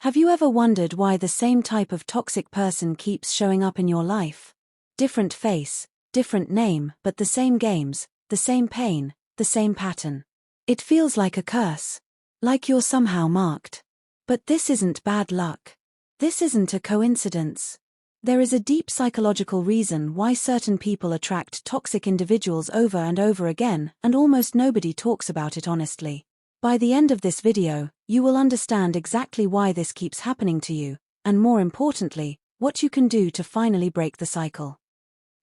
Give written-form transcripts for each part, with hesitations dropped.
Have you ever wondered why the same type of toxic person keeps showing up in your life? Different face, different name, but the same games, the same pain, the same pattern. It feels like a curse. Like you're somehow marked. But this isn't bad luck. This isn't a coincidence. There is a deep psychological reason why certain people attract toxic individuals over and over again, and almost nobody talks about it honestly. By the end of this video, you will understand exactly why this keeps happening to you, and more importantly, what you can do to finally break the cycle.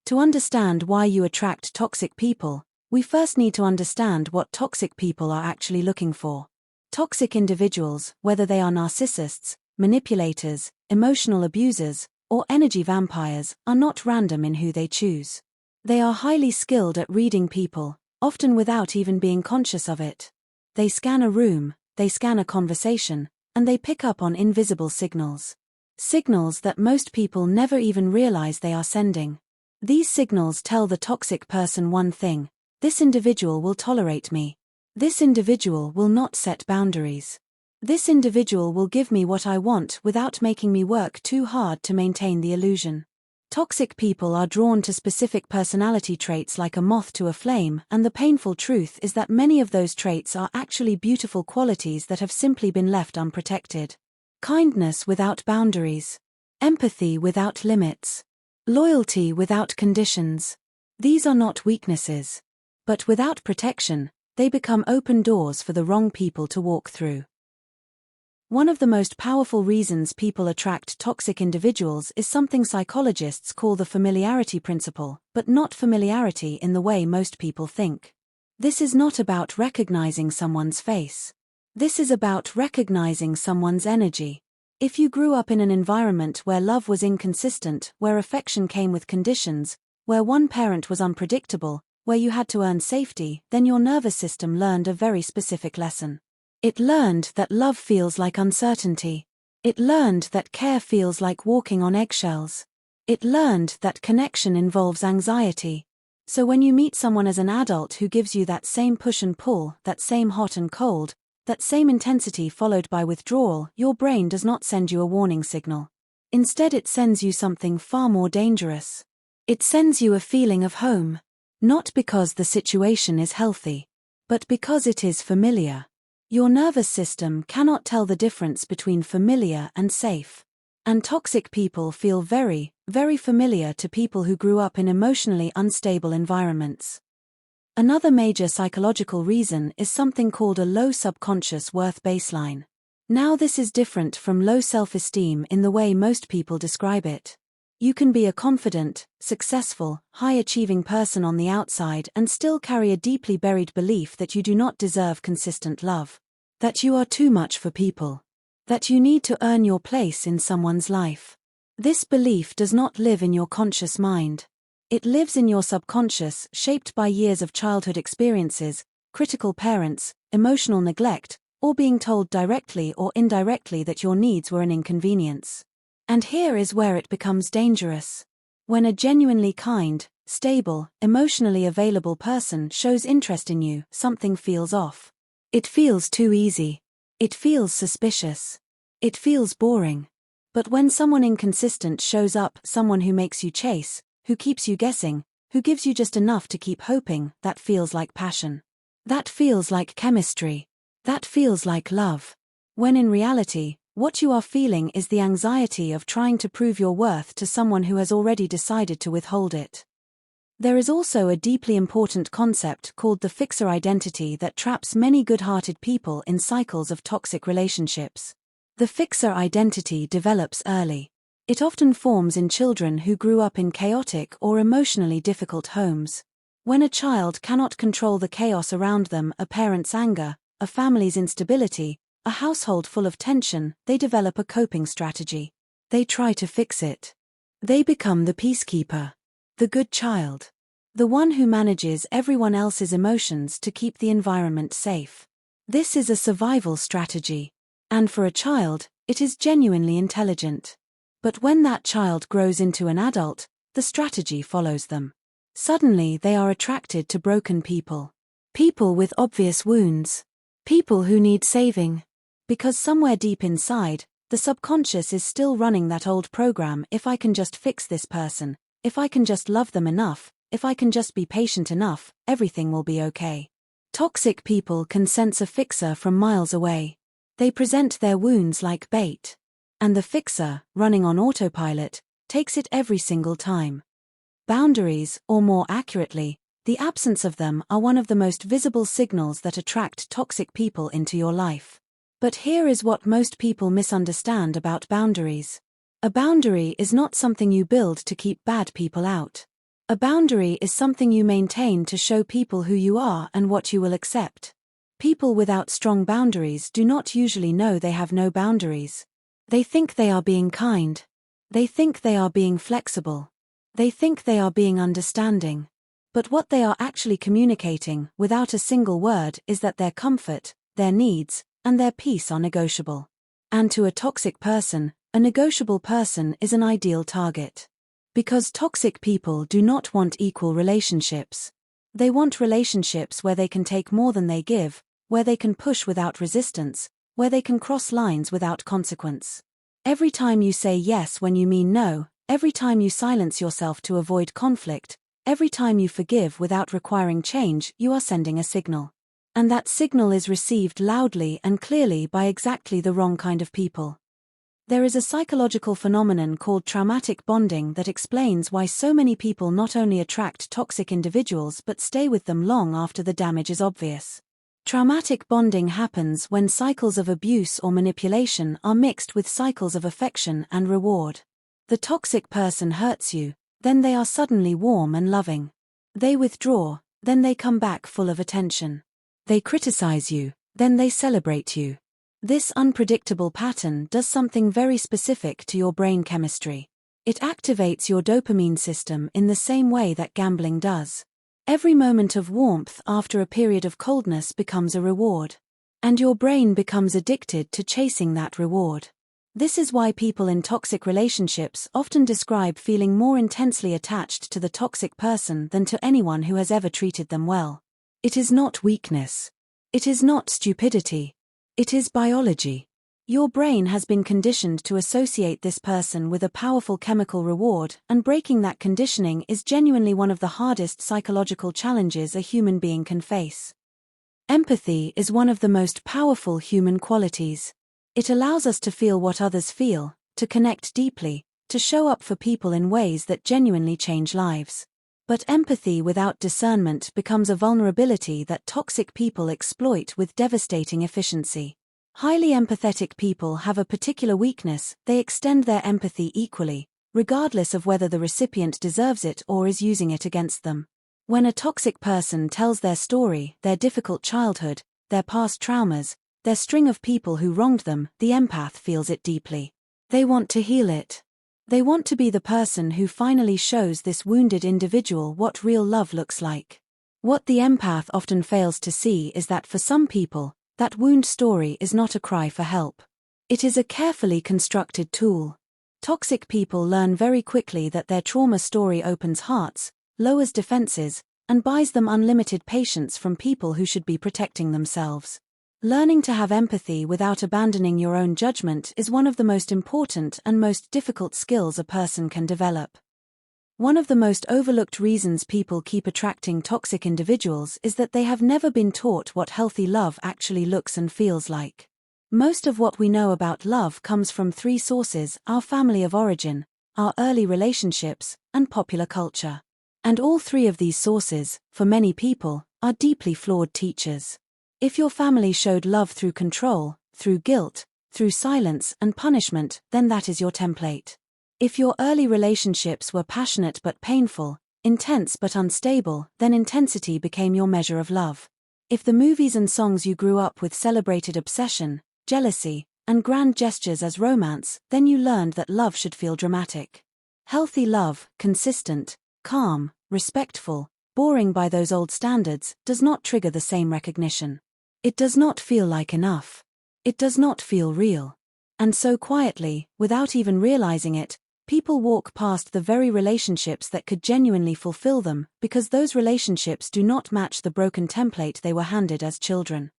To understand why you attract toxic people, we first need to understand what toxic people are actually looking for. Toxic individuals, whether they are narcissists, manipulators, emotional abusers, or energy vampires, are not random in who they choose. They are highly skilled at reading people, often without even being conscious of it. They scan a room, they scan a conversation, and they pick up on invisible signals. Signals that most people never even realize they are sending. These signals tell the toxic person one thing: this individual will tolerate me. This individual will not set boundaries. This individual will give me what I want without making me work too hard to maintain the illusion. Toxic people are drawn to specific personality traits like a moth to a flame, and the painful truth is that many of those traits are actually beautiful qualities that have simply been left unprotected. Kindness without boundaries. Empathy without limits. Loyalty without conditions. These are not weaknesses. But without protection, they become open doors for the wrong people to walk through. One of the most powerful reasons people attract toxic individuals is something psychologists call the familiarity principle, but not familiarity in the way most people think. This is not about recognizing someone's face. This is about recognizing someone's energy. If you grew up in an environment where love was inconsistent, where affection came with conditions, where one parent was unpredictable, where you had to earn safety, then your nervous system learned a very specific lesson. It learned that love feels like uncertainty. It learned that care feels like walking on eggshells. It learned that connection involves anxiety. So when you meet someone as an adult who gives you that same push and pull, that same hot and cold, that same intensity followed by withdrawal, your brain does not send you a warning signal. Instead, it sends you something far more dangerous. It sends you a feeling of home. Not because the situation is healthy, but because it is familiar. Your nervous system cannot tell the difference between familiar and safe. And toxic people feel very, very familiar to people who grew up in emotionally unstable environments. Another major psychological reason is something called a low subconscious worth baseline. Now, this is different from low self-esteem in the way most people describe it. You can be a confident, successful, high-achieving person on the outside and still carry a deeply buried belief that you do not deserve consistent love. That you are too much for people. That you need to earn your place in someone's life. This belief does not live in your conscious mind. It lives in your subconscious, shaped by years of childhood experiences, critical parents, emotional neglect, or being told directly or indirectly that your needs were an inconvenience. And here is where it becomes dangerous. When a genuinely kind, stable, emotionally available person shows interest in you, something feels off. It feels too easy. It feels suspicious. It feels boring. But when someone inconsistent shows up, someone who makes you chase, who keeps you guessing, who gives you just enough to keep hoping, that feels like passion. That feels like chemistry. That feels like love. When in reality, what you are feeling is the anxiety of trying to prove your worth to someone who has already decided to withhold it. There is also a deeply important concept called the fixer identity that traps many good-hearted people in cycles of toxic relationships. The fixer identity develops early. It often forms in children who grew up in chaotic or emotionally difficult homes. When a child cannot control the chaos around them, a parent's anger, a family's instability, a household full of tension, they develop a coping strategy. They try to fix it. They become the peacekeeper. The good child. The one who manages everyone else's emotions to keep the environment safe. This is a survival strategy. And for a child, it is genuinely intelligent. But when that child grows into an adult, the strategy follows them. Suddenly they are attracted to broken people. People with obvious wounds. People who need saving. Because somewhere deep inside, The subconscious is still running that old program: if I can just fix this person, if I can just love them enough, if I can just be patient enough, everything will be okay. Toxic people can sense a fixer from miles away. They present their wounds like bait. And the fixer, running on autopilot, takes it every single time. Boundaries, or more accurately, the absence of them, are one of the most visible signals that attract toxic people into your life. But here is what most people misunderstand about boundaries. A boundary is not something you build to keep bad people out. A boundary is something you maintain to show people who you are and what you will accept. People without strong boundaries do not usually know they have no boundaries. They think they are being kind. They think they are being flexible. They think they are being understanding. But what they are actually communicating, without a single word, is that their comfort, their needs, and their peace are negotiable. And to a toxic person, a negotiable person is an ideal target. Because toxic people do not want equal relationships. They want relationships where they can take more than they give, where they can push without resistance, where they can cross lines without consequence. Every time you say yes when you mean no, every time you silence yourself to avoid conflict, every time you forgive without requiring change, you are sending a signal. And that signal is received loudly and clearly by exactly the wrong kind of people. There is a psychological phenomenon called traumatic bonding that explains why so many people not only attract toxic individuals but stay with them long after the damage is obvious. Traumatic bonding happens when cycles of abuse or manipulation are mixed with cycles of affection and reward. The toxic person hurts you, then they are suddenly warm and loving. They withdraw, then they come back full of attention. They criticize you, then they celebrate you. This unpredictable pattern does something very specific to your brain chemistry. It activates your dopamine system in the same way that gambling does. Every moment of warmth after a period of coldness becomes a reward. And your brain becomes addicted to chasing that reward. This is why people in toxic relationships often describe feeling more intensely attached to the toxic person than to anyone who has ever treated them well. It is not weakness. It is not stupidity. It is biology. Your brain has been conditioned to associate this person with a powerful chemical reward, and breaking that conditioning is genuinely one of the hardest psychological challenges a human being can face. Empathy is one of the most powerful human qualities. It allows us to feel what others feel, to connect deeply, to show up for people in ways that genuinely change lives. But empathy without discernment becomes a vulnerability that toxic people exploit with devastating efficiency. Highly empathetic people have a particular weakness: they extend their empathy equally, regardless of whether the recipient deserves it or is using it against them. When a toxic person tells their story, their difficult childhood, their past traumas, their string of people who wronged them, the empath feels it deeply. They want to heal it. They want to be the person who finally shows this wounded individual what real love looks like. What the empath often fails to see is that for some people, that wound story is not a cry for help. It is a carefully constructed tool. Toxic people learn very quickly that their trauma story opens hearts, lowers defenses, and buys them unlimited patience from people who should be protecting themselves. Learning to have empathy without abandoning your own judgment is one of the most important and most difficult skills a person can develop. One of the most overlooked reasons people keep attracting toxic individuals is that they have never been taught what healthy love actually looks and feels like. Most of what we know about love comes from three sources: our family of origin, our early relationships, and popular culture. And all three of these sources, for many people, are deeply flawed teachers. If your family showed love through control, through guilt, through silence and punishment, then that is your template. If your early relationships were passionate but painful, intense but unstable, then intensity became your measure of love. If the movies and songs you grew up with celebrated obsession, jealousy, and grand gestures as romance, then you learned that love should feel dramatic. Healthy love, consistent, calm, respectful, boring by those old standards, does not trigger the same recognition. It does not feel like enough. It does not feel real. And so quietly, without even realizing it, people walk past the very relationships that could genuinely fulfill them, because those relationships do not match the broken template they were handed as children.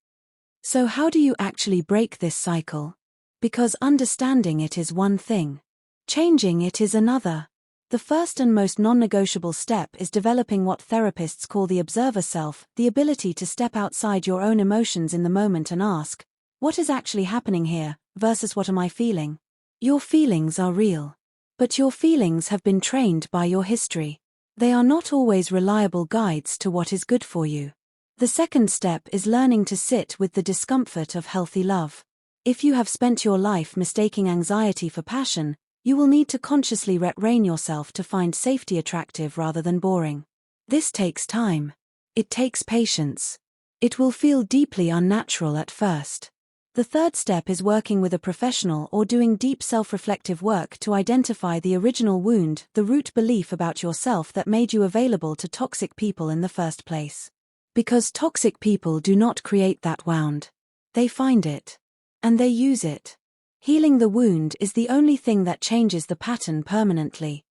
So how do you actually break this cycle? Because understanding it is one thing. Changing it is another. The first and most non-negotiable step is developing what therapists call the observer self, the ability to step outside your own emotions in the moment and ask, what is actually happening here, versus what am I feeling? Your feelings are real. But your feelings have been trained by your history. They are not always reliable guides to what is good for you. The second step is learning to sit with the discomfort of healthy love. If you have spent your life mistaking anxiety for passion, you will need to consciously retrain yourself to find safety attractive rather than boring. This takes time. It takes patience. It will feel deeply unnatural at first. The third step is working with a professional or doing deep self-reflective work to identify the original wound, the root belief about yourself that made you available to toxic people in the first place. Because toxic people do not create that wound. They find it. And they use it. Healing the wound is the only thing that changes the pattern permanently.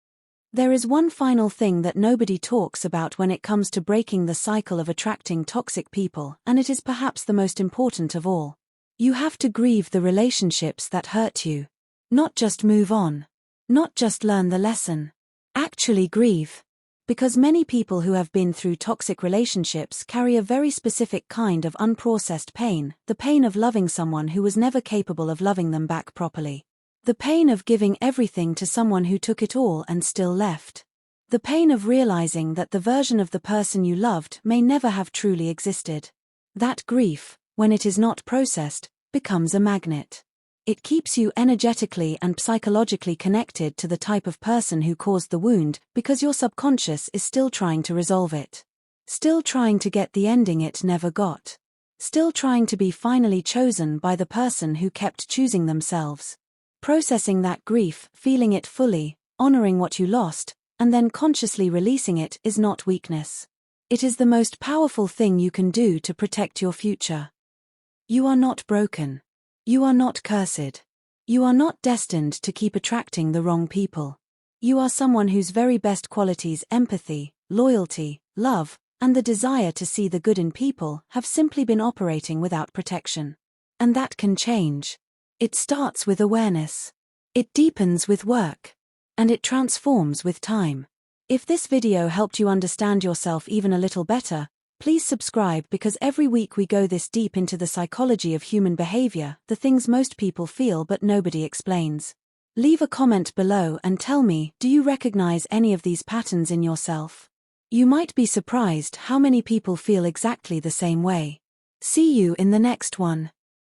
There is one final thing that nobody talks about when it comes to breaking the cycle of attracting toxic people, and it is perhaps the most important of all. You have to grieve the relationships that hurt you. Not just move on. Not just learn the lesson. Actually grieve. Because many people who have been through toxic relationships carry a very specific kind of unprocessed pain, the pain of loving someone who was never capable of loving them back properly. The pain of giving everything to someone who took it all and still left. The pain of realizing that the version of the person you loved may never have truly existed. That grief, when it is not processed, becomes a magnet. It keeps you energetically and psychologically connected to the type of person who caused the wound because your subconscious is still trying to resolve it. Still trying to get the ending it never got. Still trying to be finally chosen by the person who kept choosing themselves. Processing that grief, feeling it fully, honoring what you lost, and then consciously releasing it is not weakness. It is the most powerful thing you can do to protect your future. You are not broken. You are not cursed. You are not destined to keep attracting the wrong people. You are someone whose very best qualities, empathy, loyalty, love, and the desire to see the good in people, have simply been operating without protection. And that can change. It starts with awareness. It deepens with work. And it transforms with time. If this video helped you understand yourself even a little better, please subscribe because every week we go this deep into the psychology of human behavior, the things most people feel but nobody explains. Leave a comment below and tell me, do you recognize any of these patterns in yourself? You might be surprised how many people feel exactly the same way. See you in the next one.